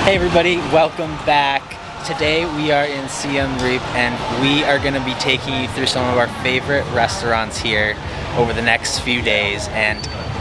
Hey everybody, welcome back. Today we are in Siem Reap and we are going to be taking you through some of our favorite restaurants here over the next few days, and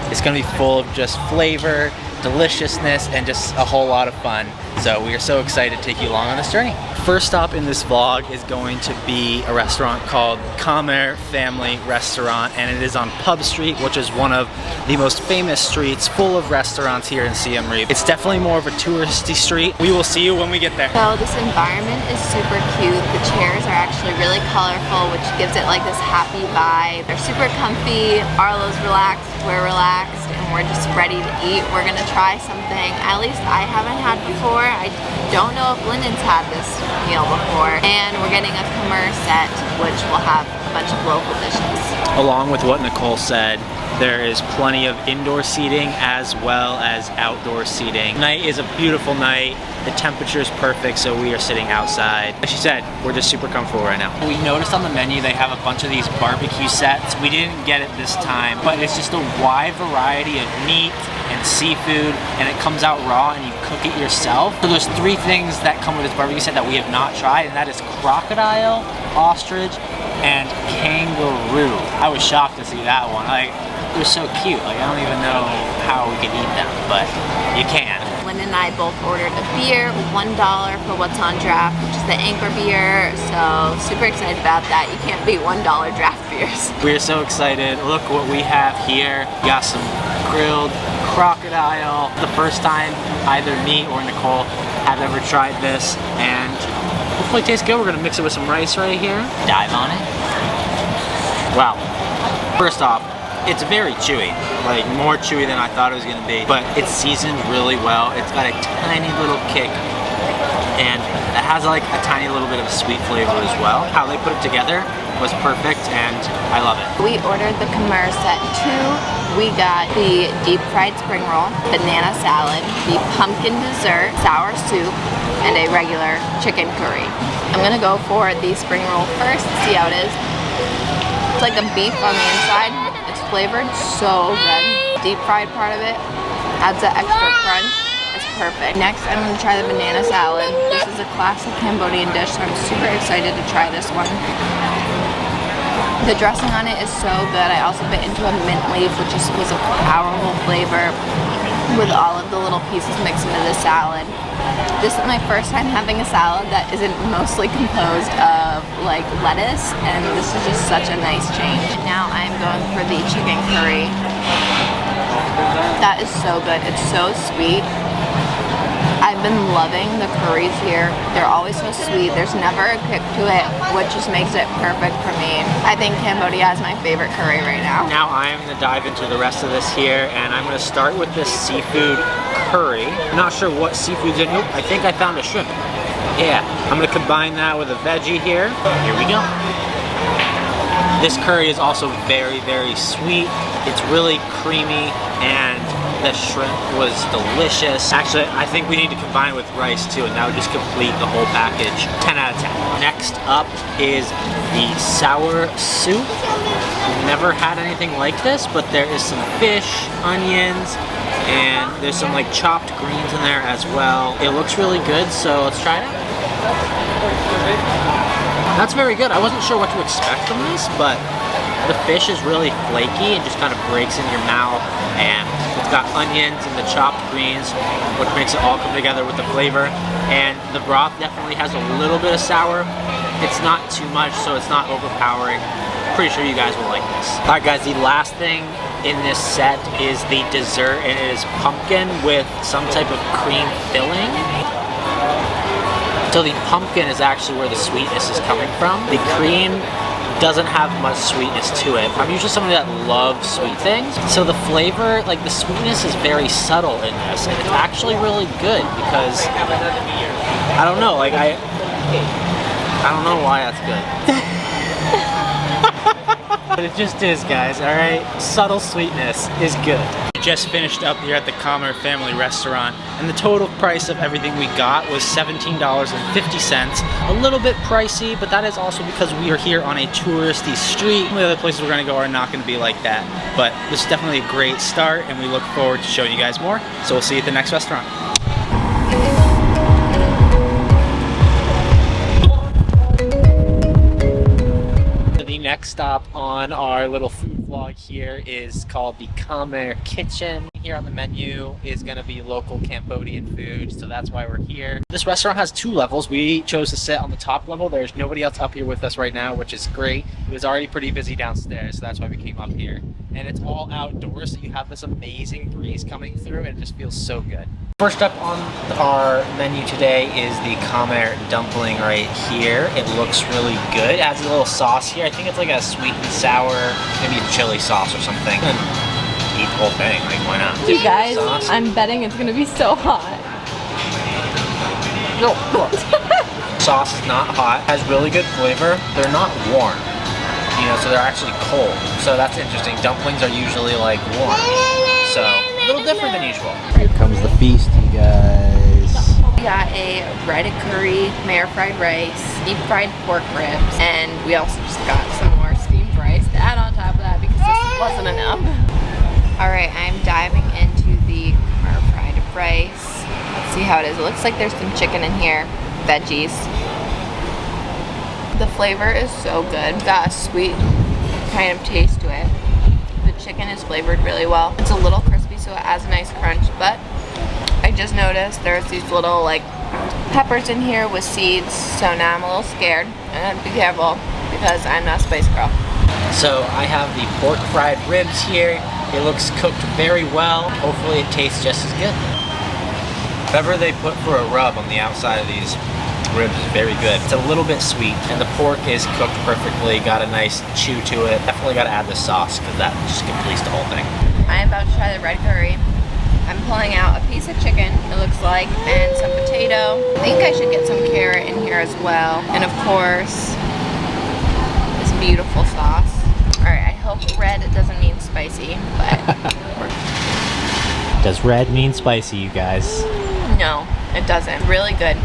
it's going to be full of just flavor, deliciousness, and just a whole lot of fun. So we are so excited to take you along on this journey. First stop in this vlog is going to be a restaurant called Khmer Family Restaurant, and it is on Pub Street, which is one of the most famous streets full of restaurants here in Siem Reap. It's definitely more of a touristy street. We will see you when we get there. So this environment is super cute. The chairs are actually really colorful, which gives it like this happy vibe. They're super comfy. Arlo's relaxed, we're relaxed, and we're just ready to eat. We're gonna try something at least I haven't had before. I don't know if Lyndon's had this meal before. And we're getting a Khmer set, which will have a bunch of local dishes. Along with what Nicole said, there is plenty of indoor seating as well as outdoor seating. Tonight is a beautiful night. The temperature is perfect, so we are sitting outside. Like she said, we're just super comfortable right now. We noticed on the menu they have a bunch of these barbecue sets. We didn't get it this time, but it's just a wide variety of meat and seafood, and it comes out raw and you cook it yourself. So there's three things that come with this barbecue set that we have not tried, and that is crocodile, ostrich, and kangaroo. I was shocked to see that one. Like, it was so cute. Like, I don't even know how we could eat them, but you can. Lyndon and I both ordered a beer, $1 for what's on draft, which is the Anchor beer. So super excited about that. You can't beat $1 draft beers. We're so excited. Look what we have here. We got some grilled crocodile. The first time either me or Nicole have ever tried this, and hopefully it tastes good. We're gonna mix it with some rice right here. Dive on it. Wow. First off, it's very chewy, like more chewy than I thought it was gonna be, but it's seasoned really well. It's got a tiny little kick, and it has like a tiny little bit of a sweet flavor as well. How they put it together was perfect, and I love it. We ordered the Khmer set 2. We got the deep fried spring roll, banana salad, the pumpkin dessert, sour soup, and a regular chicken curry. I'm gonna go for the spring roll first, see how it is. It's like a beef on the inside. It's flavored so good. Deep fried part of it adds that extra crunch. It's perfect. Next, I'm gonna try the banana salad. This is a classic Cambodian dish, so I'm super excited to try this one. The dressing on it is so good. I also bit into a mint leaf, which was a powerful flavor with all of the little pieces mixed into the salad. This is my first time having a salad that isn't mostly composed of like lettuce, and this is just such a nice change. Now I'm going for the chicken curry. That is so good. It's so sweet. I've been loving the curries here. They're always so sweet. There's never a kick to it, which just makes it perfect for me. I think Cambodia is my favorite curry right now. Now I'm gonna dive into the rest of this here, and I'm gonna start with this seafood curry. I'm not sure what seafood's in it. I think I found a shrimp. Yeah, I'm gonna combine that with a veggie here. Here we go. This curry is also very, very sweet. It's really creamy, and the shrimp was delicious. Actually, I think we need to combine it with rice too, and that would just complete the whole package. 10 out of 10. Next up is the sour soup. Never had anything like this, but there is some fish, onions, and there's some like chopped greens in there as well. It looks really good, so let's try it out. That's very good. I wasn't sure what to expect from this, but the fish is really flaky and just kind of breaks in your mouth, and it's got onions and the chopped greens, which makes it all come together with the flavor. And the broth definitely has a little bit of sour. It's not too much, so it's not overpowering. Pretty sure you guys will like this. All right guys, the last thing in this set is the dessert, and it is pumpkin with some type of cream filling. So the pumpkin is actually where the sweetness is coming from. The cream doesn't have much sweetness to it. I'm usually somebody that loves sweet things, so the flavor, like the sweetness, is very subtle in this, and it's actually really good because I don't know, like I don't know why that's good. But it just is, guys, alright? Subtle sweetness is good. We just finished up here at the Khmer Family Restaurant, and the total price of everything we got was $17.50. A little bit pricey, but that is also because we are here on a touristy street. Some of the other places we're gonna go are not gonna be like that. But this is definitely a great start, and we look forward to showing you guys more. So we'll see you at the next restaurant. next stop on our little food vlog here is called the Khmer Kitchen. Here on the menu is going to be local Cambodian food, so that's why we're here. This restaurant has 2 levels. We chose to sit on the top level. There's nobody else up here with us right now, which is great. It was already pretty busy downstairs, so that's why we came up here. And it's all outdoors, so you have this amazing breeze coming through, and it just feels so good. First up on our menu today is the Khmer dumpling right here. It looks really good. It adds a little sauce here. I think it's like a sweet and sour, maybe a chili sauce or something. And eat the whole thing, like why not? You guys, I'm betting it's gonna be so hot. No, sauce is not hot. Has really good flavor. They're not warm, you know, so they're actually cold. So that's interesting. Dumplings are usually like warm, so a little different than usual. Here comes the feast, you guys. We got a red curry, Khmer fried rice, deep fried pork ribs, and we also just got some more steamed rice to add on top of that because this wasn't enough. All right, I'm diving into the Khmer fried rice. Let's see how it is. It looks like there's some chicken in here, veggies. The flavor is so good. It's got a sweet kind of taste to it. The chicken is flavored really well. It's a little crispy, so it adds a nice crunch, but I just noticed there's these little like peppers in here with seeds, so now I'm a little scared. And be careful because I'm not a spice girl. So I have the pork fried ribs here. It looks cooked very well. Hopefully it tastes just as good. Whatever they put for a rub on the outside of these ribs is very good. It's a little bit sweet, and the pork is cooked perfectly. Got a nice chew to it. Definitely got to add the sauce because that just completes the whole thing. I'm about to try the red curry. I'm pulling out a piece of chicken, it looks like, and some potato. I think I should get some carrot in here as well. And of course, this beautiful sauce. Alright, I hope red doesn't mean spicy, but... Does red mean spicy, you guys? No, it doesn't. Really good.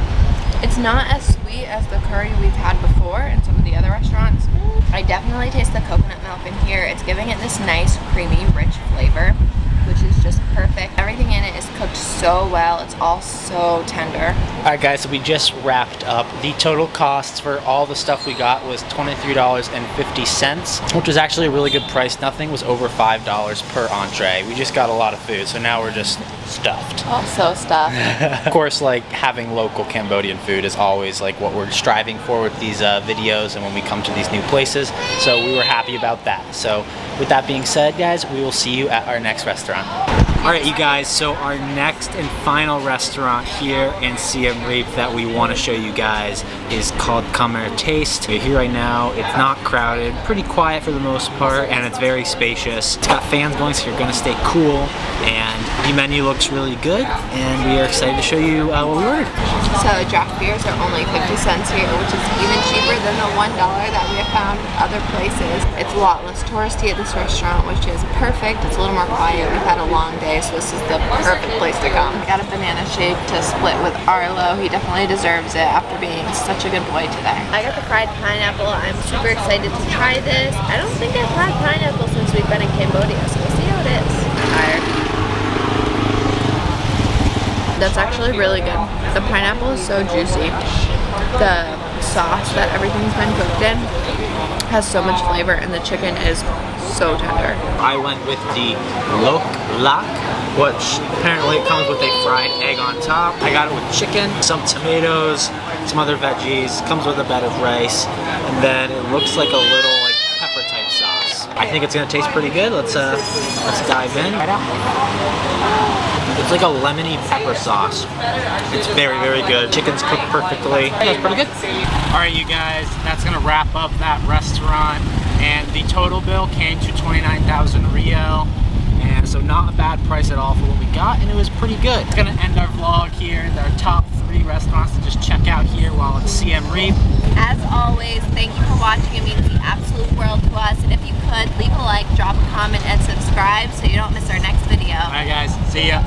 It's not as sweet as the curry we've had before in some of the other restaurants. I definitely taste the coconut milk in here. It's giving it this nice, creamy, rich flavor, which is just perfect. Everything in it is cooked so well. It's all so tender. Alright guys, so we just wrapped up. The total costs for all the stuff we got was $23.50, which was actually a really good price. Nothing was over $5 per entree. We just got a lot of food, so now we're just stuffed. Oh, so stuffed. Of course, like having local Cambodian food is always like what we're striving for with these videos and when we come to these new places. So we were happy about that. So with that being said, guys, we will see you at our next restaurant. Alright you guys, so our next and final restaurant here in Siem Reap that we want to show you guys is called Khmer Taste. We're here right now. It's not crowded, pretty quiet for the most part, and it's very spacious. It's got fans going, so you're going to stay cool, and the menu looks really good, and we are excited to show you what we ordered. So draft beers are only 50 cents here, which is even cheaper than the $1 that we have found other places. It's a lot less touristy at this restaurant, which is perfect. It's a little more quiet. We've had a long day, so this is the perfect place to come. I got a banana shake to split with Arlo. He definitely deserves it after being such a good boy today. I got the fried pineapple. I'm super excited to try this. I don't think I've had pineapple since we've been in Cambodia, so we'll see how it is. That's actually really good. The pineapple is so juicy. The sauce that everything's been cooked in has so much flavor, and the chicken is so tender. I went with the lok lak, which apparently comes with a fried egg on top. I got it with chicken, some tomatoes, some other veggies, comes with a bed of rice, and then it looks like a little like pepper type sauce. I think it's gonna taste pretty good. Let's dive in right out. It's like a lemony pepper sauce. It's very, very good. Chicken's cooked perfectly. That's pretty good. All right, you guys, that's gonna wrap up that restaurant. And the total bill came to 29,000 Rio. And so not a bad price at all for what we got, and it was pretty good. It's gonna end our vlog here. There are top 3 restaurants to just check out here while in Siem Reap. As always, thank you for watching. It means the absolute world to us. And if you could, leave a like, drop a comment, and subscribe so you don't miss our next video. All right, guys, see ya.